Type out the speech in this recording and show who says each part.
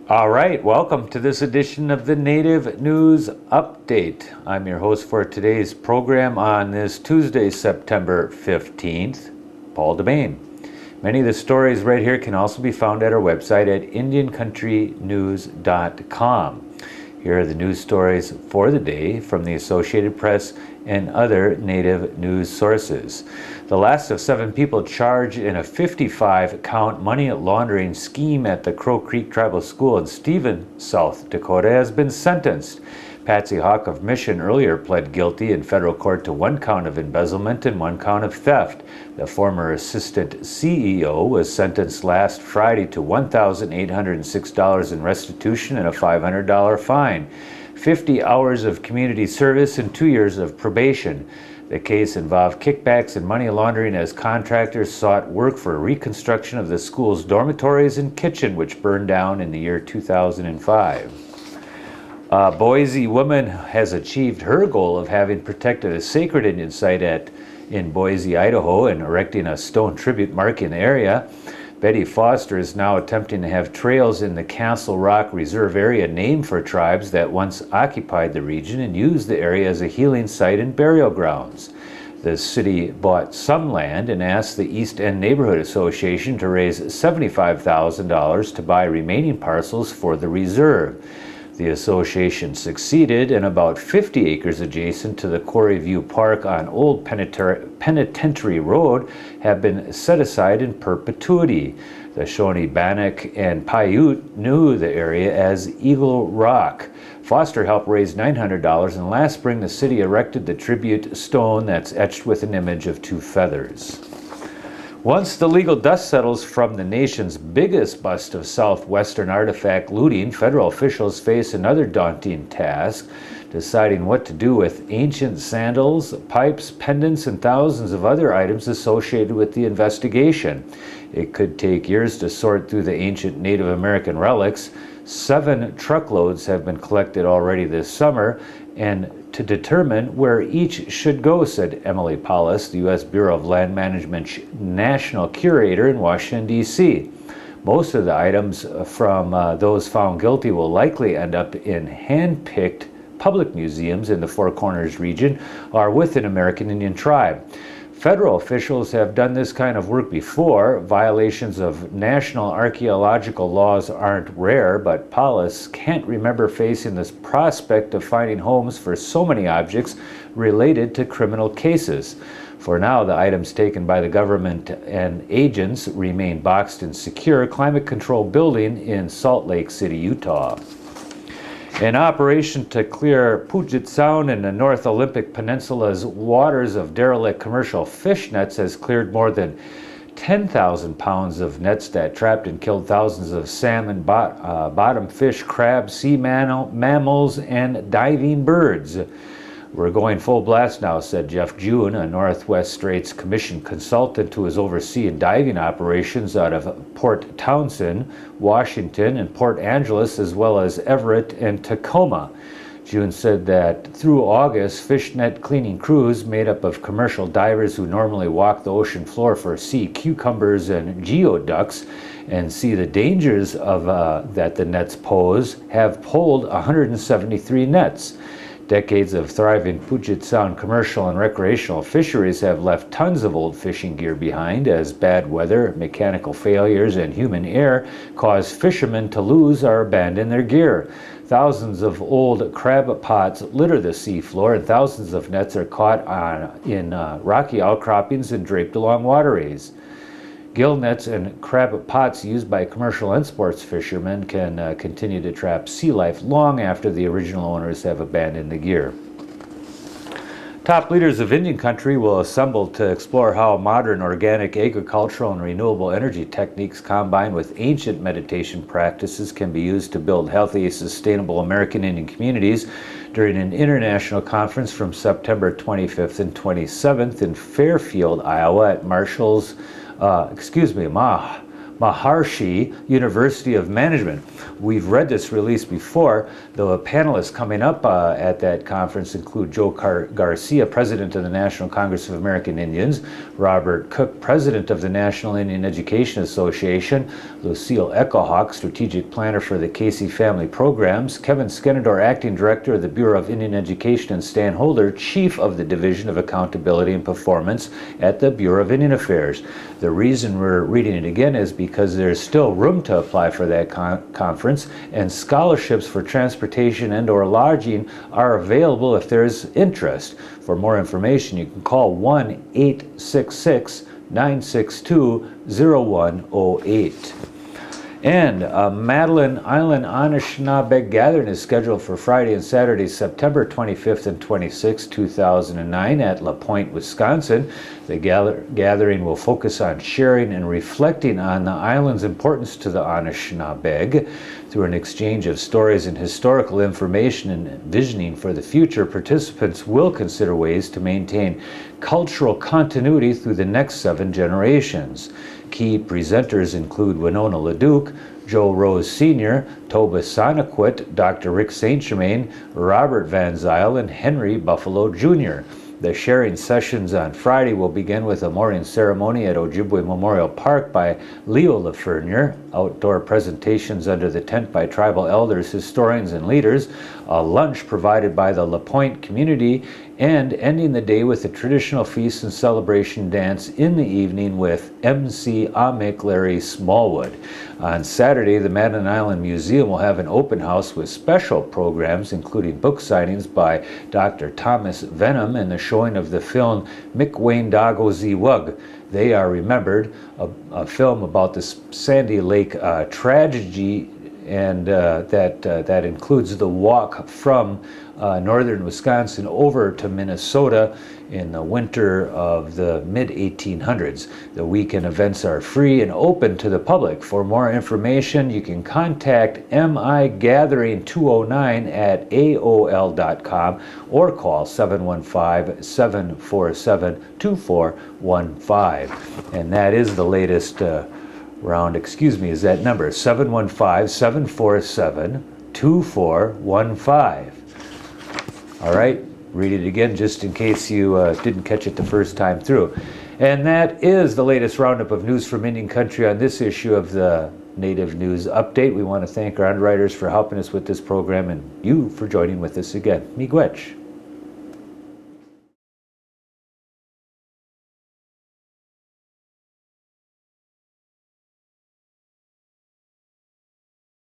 Speaker 1: All right, welcome to this edition of the Native News Update. I'm your host for today's program on this Tuesday, September 15th, Paul DeBain. Many of the stories right here can also be found at our website at IndianCountryNews.com. Here are the news stories for the day from the Associated Press and other Native news sources. The last of 7 people charged in a 55-count money laundering scheme at the Crow Creek Tribal School in Stephen, South Dakota, has been sentenced. Patsy Hawk of Mission earlier pled guilty in federal court to 1 count of embezzlement and 1 count of theft. The former assistant CEO was sentenced last Friday to $1,806 in restitution and a $500 fine, 50 hours of community service, and 2 years of probation. The case involved kickbacks and money laundering as contractors sought work for reconstruction of the school's dormitories and kitchen, which burned down in the year 2005. A Boise woman has achieved her goal of having protected a sacred Indian site in Boise, Idaho, and erecting a stone tribute marking the area. Betty Foster is now attempting to have trails in the Castle Rock Reserve area named for tribes that once occupied the region and used the area as a healing site and burial grounds. The city bought some land and asked the East End Neighborhood Association to raise $75,000 to buy remaining parcels for the reserve. The association succeeded, and about 50 acres adjacent to the Quarry View Park on Old Penitentiary Road have been set aside in perpetuity. The Shawnee Bannock and Paiute knew the area as Eagle Rock. Foster helped raise $900, and last spring the city erected the tribute stone that's etched with an image of 2 feathers. Once the legal dust settles from the nation's biggest bust of southwestern artifact looting, federal officials face another daunting task, deciding what to do with ancient sandals, pipes, pendants, and thousands of other items associated with the investigation. It could take years to sort through the ancient Native American relics. 7 truckloads have been collected already this summer, and to determine where each should go, said Emily Paulus, the U.S. Bureau of Land Management's national curator in Washington, D.C. Most of the items from those found guilty will likely end up in hand-picked public museums in the Four Corners region or with an American Indian tribe. Federal officials have done this kind of work before. Violations of national archaeological laws aren't rare, but Paulus can't remember facing this prospect of finding homes for so many objects related to criminal cases. For now, the items taken by the government and agents remain boxed in secure climate-controlled building in Salt Lake City, Utah. An operation to clear Puget Sound and the North Olympic Peninsula's waters of derelict commercial fish nets has cleared more than 10,000 pounds of nets that trapped and killed thousands of salmon, bottom fish, crabs, sea mammals, and diving birds. We're going full blast now, said Jeff June, a Northwest Straits Commission consultant who is overseeing diving operations out of Port Townsend, Washington, and Port Angeles, as well as Everett and Tacoma. June said that through August, fish net cleaning crews made up of commercial divers who normally walk the ocean floor for sea cucumbers and geoducks and see the dangers of that the nets pose have pulled 173 nets. Decades of thriving Puget Sound commercial and recreational fisheries have left tons of old fishing gear behind as bad weather, mechanical failures, and human error cause fishermen to lose or abandon their gear. Thousands of old crab pots litter the seafloor, and thousands of nets are caught in rocky outcroppings and draped along waterways. Gill nets and crab pots used by commercial and sports fishermen can continue to trap sea life long after the original owners have abandoned the gear. Top leaders of Indian country will assemble to explore how modern organic agricultural and renewable energy techniques combined with ancient meditation practices can be used to build healthy, sustainable American Indian communities during an international conference from September 25th and 27th in Fairfield, Iowa at Maharshi University of Management. We've read this release before. The panelists coming up at that conference include Joe Garcia, President of the National Congress of American Indians, Robert Cook, President of the National Indian Education Association, Lucille Echohawk, Strategic Planner for the Casey Family Programs, Kevin Skenador, Acting Director of the Bureau of Indian Education, and Stan Holder, Chief of the Division of Accountability and Performance at the Bureau of Indian Affairs. The reason we're reading it again is because there's still room to apply for that conference, and scholarships for transportation and or lodging are available if there's interest. For more information, you can call 1-866-962-0108. And a Madeline Island Anishinaabe gathering is scheduled for Friday and Saturday, September 25th and 26th, 2009 at La Pointe, Wisconsin. The gathering will focus on sharing and reflecting on the island's importance to the Anishinaabe. Through an exchange of stories and historical information and envisioning for the future, participants will consider ways to maintain cultural continuity through the next 7 generations. Key presenters include Winona LeDuc, Joe Rose Sr., Toba Sonequit, Dr. Rick St. Germain, Robert Van Zyl, and Henry Buffalo Jr. The sharing sessions on Friday will begin with a morning ceremony at Ojibwe Memorial Park by Leo Lafreniere, outdoor presentations under the tent by tribal elders, historians, and leaders, a lunch provided by the La Pointe community, and ending the day with a traditional feast and celebration dance in the evening with MC Amick Larry Smallwood. On Saturday, the Madeline Island Museum will have an open house with special programs, including book signings by Dr. Thomas Venham and the showing of the film Mikwayne Ziwug. They Are Remembered, a film about the Sandy Lake tragedy, and that includes the walk from northern Wisconsin over to Minnesota in the winter of the mid-1800s. The weekend events are free and open to the public. For more information, you can contact migathering209@aol.com or call 715-747-2415. And that is the latest round, is that number 715-747-2415. All right, read it again just in case you didn't catch it the first time through. And that is the latest roundup of news from Indian Country on this issue of the Native News Update. We want to thank our underwriters for helping us with this program and you for joining with us again. Miigwech.